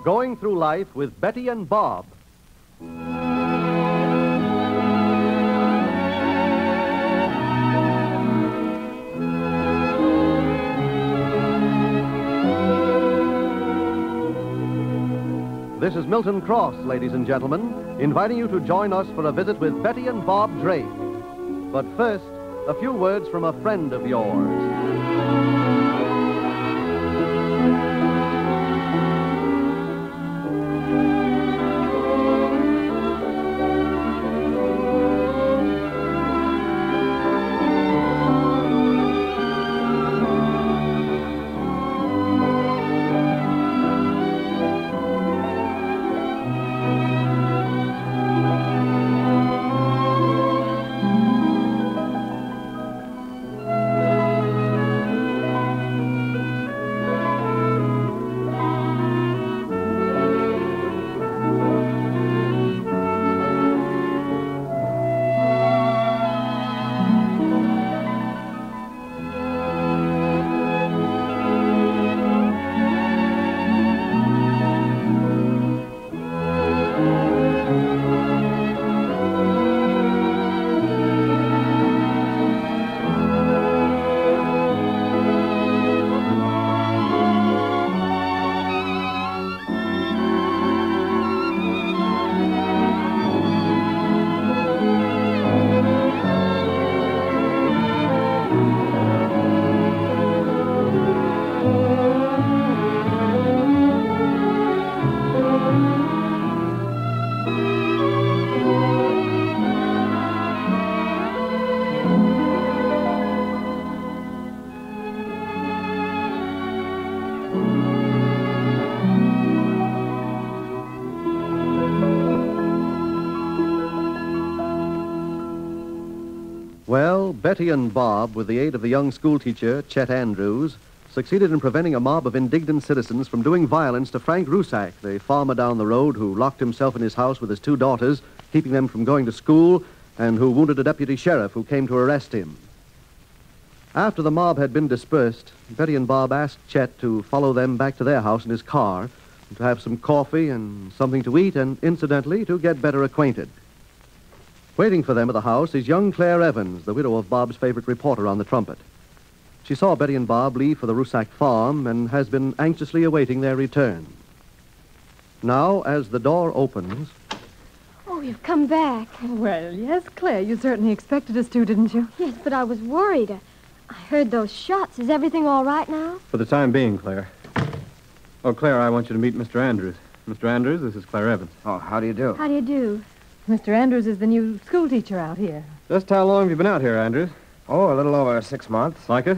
Going Through Life with Betty and Bob. This is Milton Cross, ladies and gentlemen, inviting you to join us for a visit with Betty and Bob Drake. But first, a few words from a friend of yours. Well, Betty and Bob, with the aid of the young schoolteacher, Chet Andrews, succeeded in preventing a mob of indignant citizens from doing violence to Frank Rusak, the farmer down the road who locked himself in his house with his two daughters, keeping them from going to school, and who wounded a deputy sheriff who came to arrest him. After the mob had been dispersed, Betty and Bob asked Chet to follow them back to their house in his car, to have some coffee and something to eat, and incidentally, to get better acquainted. Waiting for them at the house is young Claire Evans, the widow of Bob's favorite reporter on the Trumpet. She saw Betty and Bob leave for the Rusak farm and has been anxiously awaiting their return. Now, as the door opens... Oh, you've come back. Well, yes, Claire, you certainly expected us to, didn't you? Yes, but I was worried. I heard those shots. Is everything all right now? For the time being, Claire. Oh, Claire, I want you to meet Mr. Andrews. Mr. Andrews, this is Claire Evans. Oh, how do you do? How do you do? Mr. Andrews is the new schoolteacher out here. Just how long have you been out here, Andrews? Oh, a little over 6 months. Like it?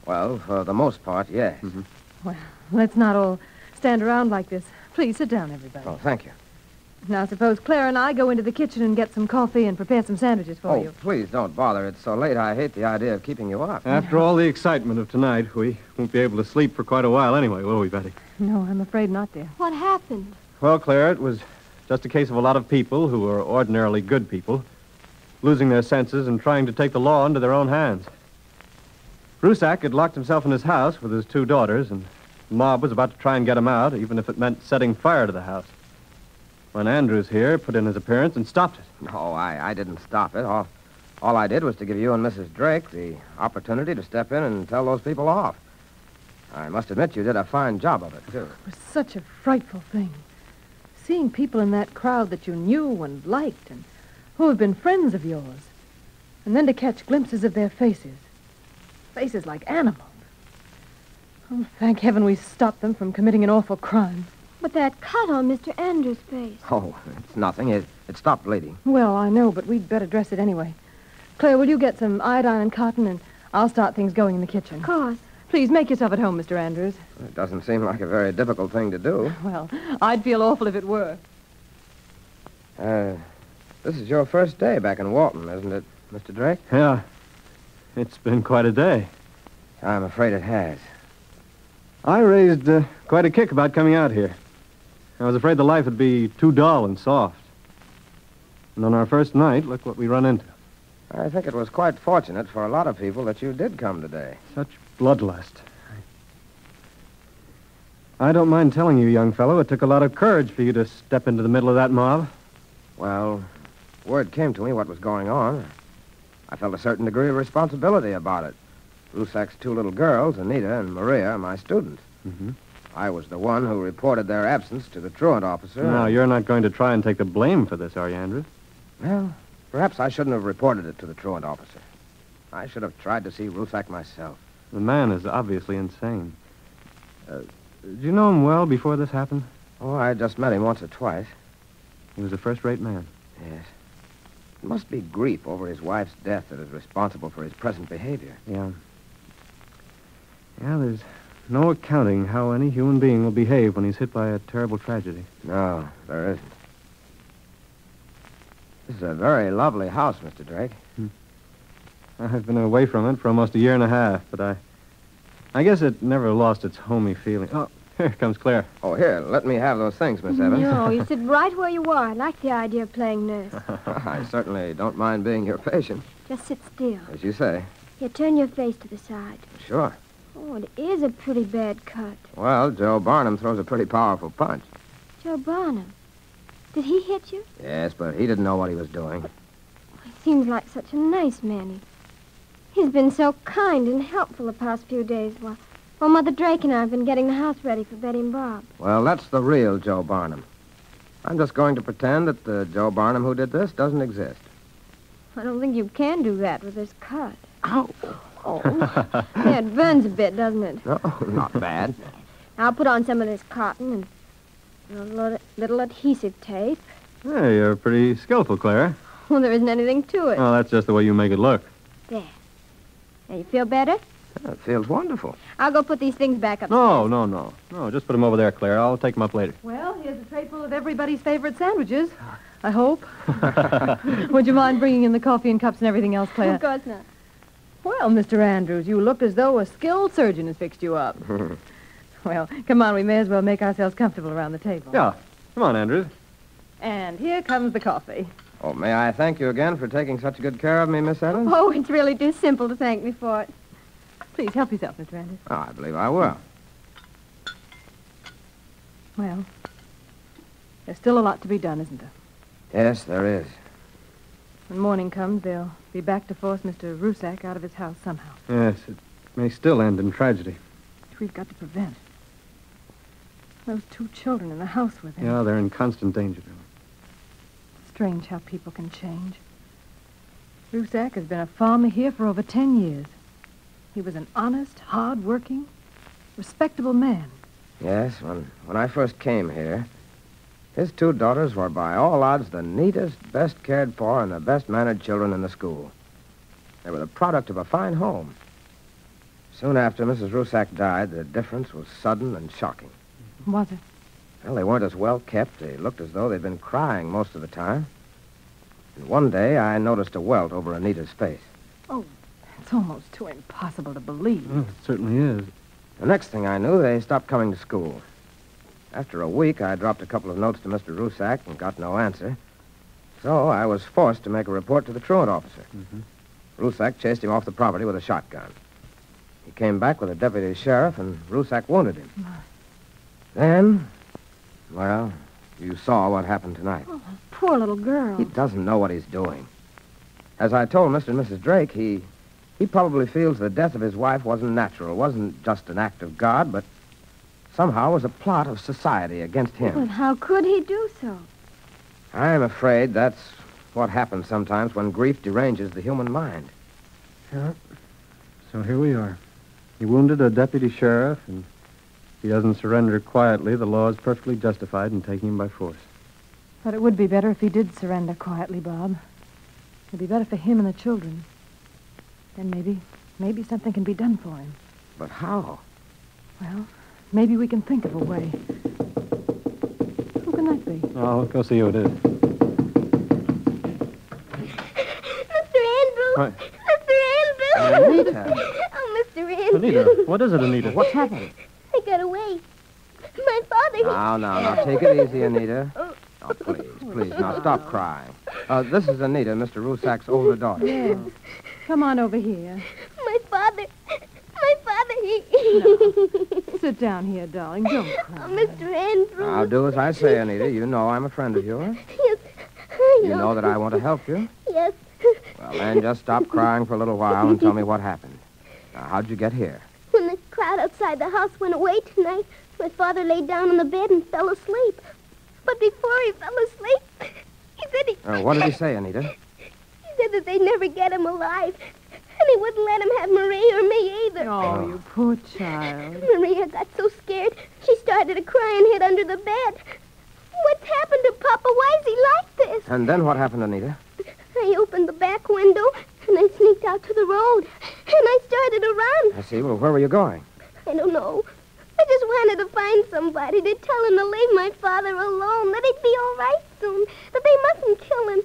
Well, for the most part, yes. Mm-hmm. Well, let's not all stand around like this. Please sit down, everybody. Oh, thank you. Now, suppose Claire and I go into the kitchen and get some coffee and prepare some sandwiches for you. Oh, please don't bother. It's so late. I hate the idea of keeping you up. After all the excitement of tonight, we won't be able to sleep for quite a while anyway, will we, Betty? No, I'm afraid not, dear. What happened? Well, Claire, it was just a case of a lot of people who were ordinarily good people losing their senses and trying to take the law into their own hands. Rusak had locked himself in his house with his two daughters, and the mob was about to try and get him out, even if it meant setting fire to the house. When Andrews here put in his appearance and stopped it. No, I didn't stop it. All I did was to give you and Mrs. Drake the opportunity to step in and tell those people off. I must admit you did a fine job of it, too. It was such a frightful thing. Seeing people in that crowd that you knew and liked and who have been friends of yours. And then to catch glimpses of their faces. Faces like animals. Oh, thank heaven we stopped them from committing an awful crime. But that cut on Mr. Andrews' face. Oh, it's nothing. It stopped bleeding. Well, I know, but we'd better dress it anyway. Claire, will you get some iodine and cotton, and I'll start things going in the kitchen. Of course. Please, make yourself at home, Mr. Andrews. It doesn't seem like a very difficult thing to do. Well, I'd feel awful if it were. This is your first day back in Walton, isn't it, Mr. Drake? Yeah. It's been quite a day. I'm afraid it has. I raised quite a kick about coming out here. I was afraid the life would be too dull and soft. And on our first night, look what we run into. I think it was quite fortunate for a lot of people that you did come today. Such bloodlust. I don't mind telling you, young fellow, it took a lot of courage for you to step into the middle of that mob. Well, word came to me what was going on. I felt a certain degree of responsibility about it. Rusak's two little girls, Anita and Maria, are my students. Mm-hmm. I was the one who reported their absence to the truant officer. Now, you're not going to try and take the blame for this, are you, Andrews? Well, perhaps I shouldn't have reported it to the truant officer. I should have tried to see Rusak myself. The man is obviously insane. Did you know him well before this happened? Oh, I just met him once or twice. He was a first-rate man. Yes. It must be grief over his wife's death that is responsible for his present behavior. Yeah. Yeah, there's no accounting how any human being will behave when he's hit by a terrible tragedy. No, there isn't. This is a very lovely house, Mr. Drake. I've been away from it for almost a year and a half, but I guess it never lost its homey feeling. Oh, here comes Claire. Oh, here, let me have those things, Miss Evans. No, you sit right where you are. I like the idea of playing nurse. I certainly don't mind being your patient. Just sit still. As you say. Here, turn your face to the side. Sure. Oh, it is a pretty bad cut. Well, Joe Barnum throws a pretty powerful punch. Joe Barnum. Did he hit you? Yes, but he didn't know what he was doing. He seems like such a nice man. He's been so kind and helpful the past few days while Mother Drake and I have been getting the house ready for Betty and Bob. Well, that's the real Joe Barnum. I'm just going to pretend that the Joe Barnum who did this doesn't exist. I don't think you can do that with this cut. Ow! Oh, yeah, it burns a bit, doesn't it? No, not bad. I'll put on some of this cotton and a little adhesive tape. Hey, you're pretty skillful, Claire. Well, there isn't anything to it. Oh, that's just the way you make it look. There. Now, you feel better? It feels wonderful. I'll go put these things back upstairs. No, just put them over there, Claire. I'll take them up later. Well, here's a tray full of everybody's favorite sandwiches. I hope. Would you mind bringing in the coffee and cups and everything else, Claire? Of course not. Well, Mr. Andrews, you look as though a skilled surgeon has fixed you up. Well, come on, we may as well make ourselves comfortable around the table. Yeah. Come on, Andrews. And here comes the coffee. Oh, may I thank you again for taking such good care of me, Miss Evans? Oh, it's really too simple to thank me for it. Please help yourself, Mr. Andrews. Oh, I believe I will. Well, there's still a lot to be done, isn't there? Yes, there is. When morning comes, they'll be back to force Mr. Rusak out of his house somehow. Yes, it may still end in tragedy. Which we've got to prevent. Those two children in the house with him. Yeah, they're in constant danger. Strange how people can change. Rusak has been a farmer here for over 10 years. He was an honest, hard-working, respectable man. Yes, when I first came here, his two daughters were by all odds the neatest, best cared for, and the best-mannered children in the school. They were the product of a fine home. Soon after Mrs. Rusak died, the difference was sudden and shocking. Was it? Well, they weren't as well kept. They looked as though they'd been crying most of the time. And one day, I noticed a welt over Anita's face. Oh, it's almost too impossible to believe. Well, it certainly is. The next thing I knew, they stopped coming to school. After a week, I dropped a couple of notes to Mr. Rusak and got no answer. So I was forced to make a report to the truant officer. Rusak chased him off the property with a shotgun. He came back with a deputy sheriff, and Rusak wounded him. Then, well, you saw what happened tonight. Oh, poor little girl. He doesn't know what he's doing. As I told Mr. and Mrs. Drake, he probably feels the death of his wife wasn't natural, wasn't just an act of God, but somehow was a plot of society against him. But how could he do so? I'm afraid that's what happens sometimes when grief deranges the human mind. Yeah. So here we are. He wounded a deputy sheriff, and if he doesn't surrender quietly, the law is perfectly justified in taking him by force. But it would be better if he did surrender quietly, Bob. It'd be better for him and the children. Then maybe something can be done for him. But how? Well, maybe we can think of a way. Who can that be? I'll go see who it is. Mr. Andrews! Right. Mr. Andrews! Anita! Oh, Mr. Andrews! Anita, what is it, Anita? What's happened? I got away. My father... Now, take it easy, Anita. Oh, please, now stop crying. This is Anita, Mr. Rusak's older daughter. Yes. Come on over here. My father, Sit down here, darling. Don't cry. Oh, Mr. Andrews. I'll do as I say, Anita. You know I'm a friend of yours. Yes, I know. You know that I want to help you. Yes. Well, then just stop crying for a little while and tell me what happened. Now, how'd you get here? When the crowd outside the house went away tonight, my father lay down on the bed and fell asleep. But before he fell asleep, he said What did he say, Anita? He said that they'd never get him alive. And he wouldn't let him have Maria or me either. Oh, you poor child. Maria got so scared, she started to cry and hid under the bed. What's happened to Papa? Why is he like this? And then what happened, Anita? I opened the back window, and I sneaked out to the road, and I started to run. I see. Well, where were you going? I don't know. I just wanted to find somebody to tell him to leave my father alone, that he'd be all right soon, that they mustn't kill him.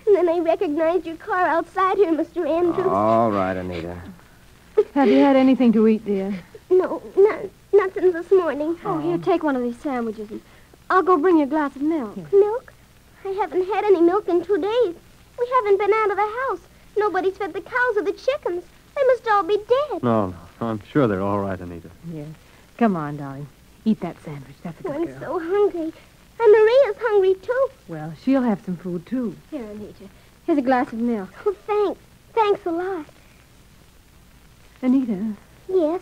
And then I recognized your car outside here, Mr. Andrews. All right, Anita. Have you had anything to eat, dear? No, not since this morning. Oh, here, take one of these sandwiches, and I'll go bring you a glass of milk. Milk? I haven't had any milk in 2 days. We haven't been out of the house. Nobody's fed the cows or the chickens. They must all be dead. No, I'm sure they're all right, Anita. Yes. Come on, darling. Eat that sandwich. That's a good I'm girl. so hungry. And Maria's hungry, too. Well, she'll have some food, too. Here, Anita. Here's a glass of milk. Oh, thanks. Thanks a lot. Anita, Yes,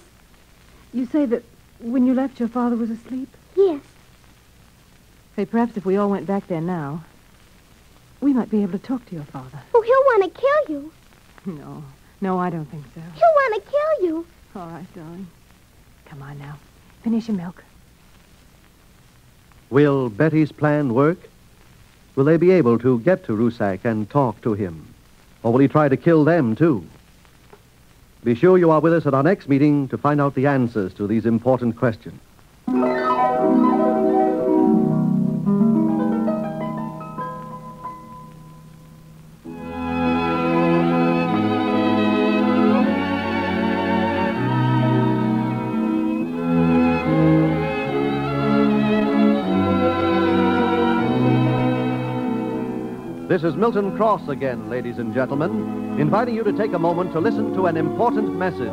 you say that when you left, your father was asleep? yes. Say, perhaps if we all went back there now, we might be able to talk to your father. Oh, he'll want to kill you. No, I don't think so. He'll want to kill you. All right, darling. Come on now. Finish your milk. Will Betty's plan work? Will they be able to get to Rusak and talk to him? Or will he try to kill them, too? Be sure you are with us at our next meeting to find out the answers to these important questions. This is Milton Cross again, ladies and gentlemen, inviting you to take a moment to listen to an important message.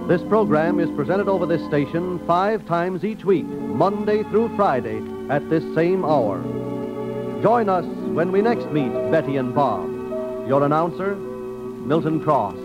This program is presented over this station 5 times each week, Monday through Friday, at this same hour. Join us when we next meet Betty and Bob. Your announcer, Milton Cross.